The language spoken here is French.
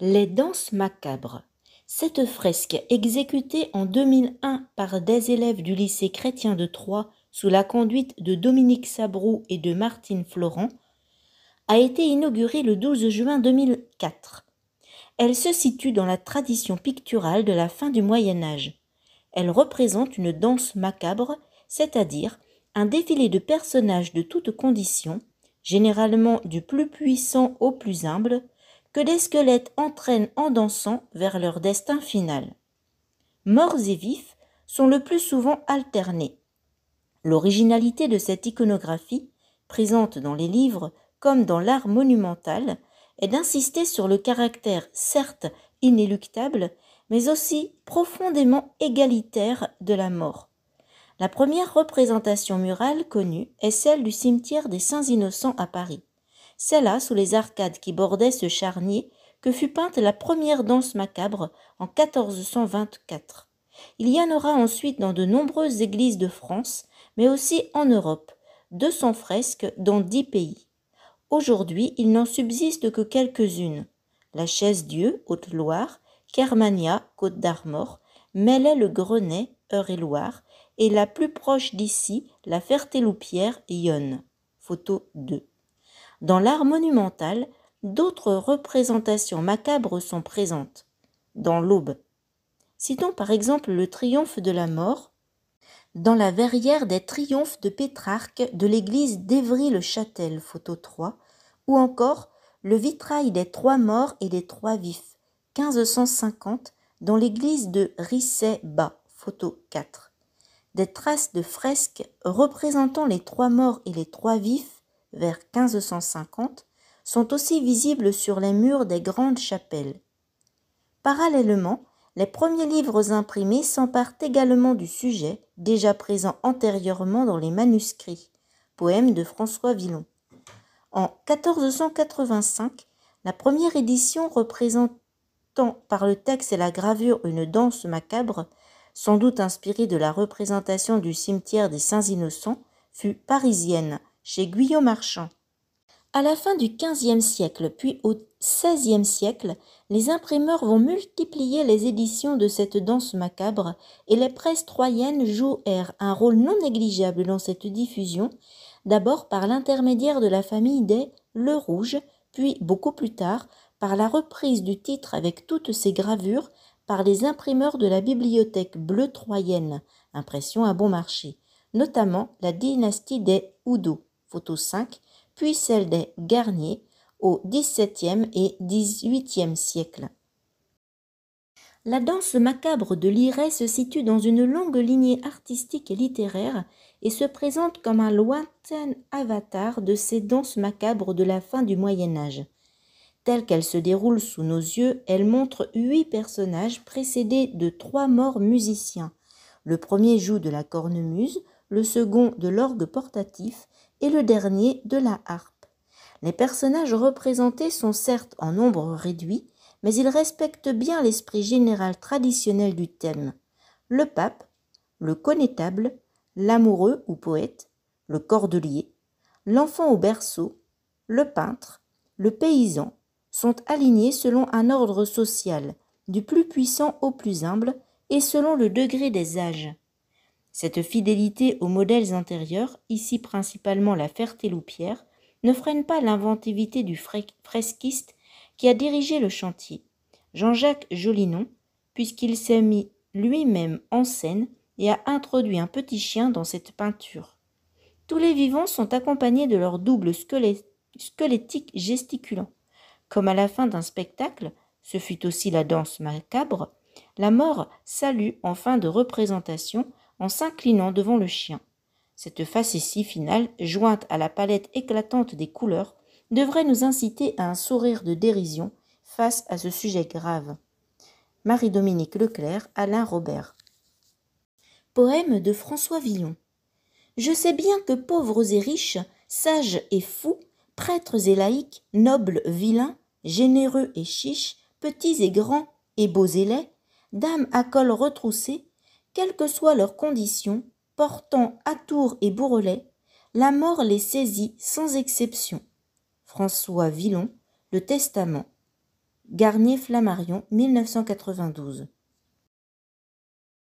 Les danses macabres. Cette fresque, exécutée en 2001 par des élèves du lycée chrétien de Troyes sous la conduite de Dominique Sabroux et de Martine Florent, a été inaugurée le 12 juin 2004. Elle se situe dans la tradition picturale de la fin du Moyen Âge. Elle représente une danse macabre, c'est-à-dire un défilé de personnages de toutes conditions, généralement du plus puissant au plus humble, que des squelettes entraînent en dansant vers leur destin final. Morts et vifs sont le plus souvent alternés. L'originalité de cette iconographie, présente dans les livres comme dans l'art monumental, est d'insister sur le caractère certes inéluctable, mais aussi profondément égalitaire de la mort. La première représentation murale connue est celle du cimetière des Saints-Innocents à Paris. C'est là, sous les arcades qui bordaient ce charnier, que fut peinte la première danse macabre en 1424. Il y en aura ensuite dans de nombreuses églises de France, mais aussi en Europe, 200 fresques dans 10 pays. Aujourd'hui, il n'en subsiste que quelques-unes. La Chaise-Dieu, Haute-Loire, Kermania, Côte d'Armor, Melay-le-Grenet, Eure-et-Loire, et la plus proche d'ici, la Ferté-Loupière, Yonne. Photo 2. Dans l'art monumental, d'autres représentations macabres sont présentes. Dans l'Aube. Citons par exemple le triomphe de la mort, dans la verrière des triomphes de Pétrarque de l'église d'Évry-le-Châtel, photo 3, ou encore le vitrail des trois morts et des trois vifs, 1550, dans l'église de Risset-Bas, photo 4. Des traces de fresques représentant les trois morts et les trois vifs, vers 1550, sont aussi visibles sur les murs des grandes chapelles. Parallèlement, les premiers livres imprimés s'emparent également du sujet, déjà présent antérieurement dans les manuscrits, poème de François Villon. En 1485, la première édition représentant par le texte et la gravure une danse macabre, sans doute inspirée de la représentation du cimetière des Saints-Innocents, fut parisienne, chez Guyot Marchand. À la fin du XVe siècle, puis au XVIe siècle, les imprimeurs vont multiplier les éditions de cette danse macabre et les presses troyennes jouèrent un rôle non négligeable dans cette diffusion, d'abord par l'intermédiaire de la famille des Le Rouge, puis beaucoup plus tard par la reprise du titre avec toutes ses gravures par les imprimeurs de la bibliothèque bleue troyenne, impression à bon marché, notamment la dynastie des Oudot, photo 5, puis celle des Garnier au XVIIe et XVIIIe siècle. La danse macabre de Liret se situe dans une longue lignée artistique et littéraire et se présente comme un lointain avatar de ces danses macabres de la fin du Moyen Âge. Telle qu'elle se déroule sous nos yeux, elle montre 8 personnages précédés de 3 morts musiciens. Le premier joue de la cornemuse, le second de l'orgue portatif et le dernier de la harpe. Les personnages représentés sont certes en nombre réduit, mais ils respectent bien l'esprit général traditionnel du thème. Le pape, le connétable, l'amoureux ou poète, le cordelier, l'enfant au berceau, le peintre, le paysan sont alignés selon un ordre social, du plus puissant au plus humble et selon le degré des âges. Cette fidélité aux modèles antérieurs, ici principalement la Ferté-Loupière, ne freine pas l'inventivité du fresquiste qui a dirigé le chantier, Jean-Jacques Jolinon, puisqu'il s'est mis lui-même en scène et a introduit un petit chien dans cette peinture. Tous les vivants sont accompagnés de leur double squelettique gesticulant. Comme à la fin d'un spectacle, ce fut aussi la danse macabre, la mort salue en fin de représentation en s'inclinant devant le chien. Cette facétie finale, jointe à la palette éclatante des couleurs, devrait nous inciter à un sourire de dérision face à ce sujet grave. Marie-Dominique Leclerc, Alain Robert. Poème de François Villon. Je sais bien que pauvres et riches, sages et fous, prêtres et laïcs, nobles, vilains, généreux et chiches, petits et grands, et beaux et laids, dames à col retroussé, quelles que soient leurs conditions, portant atours et bourrelets, la mort les saisit sans exception. François Villon, Le Testament. Garnier Flammarion, 1992.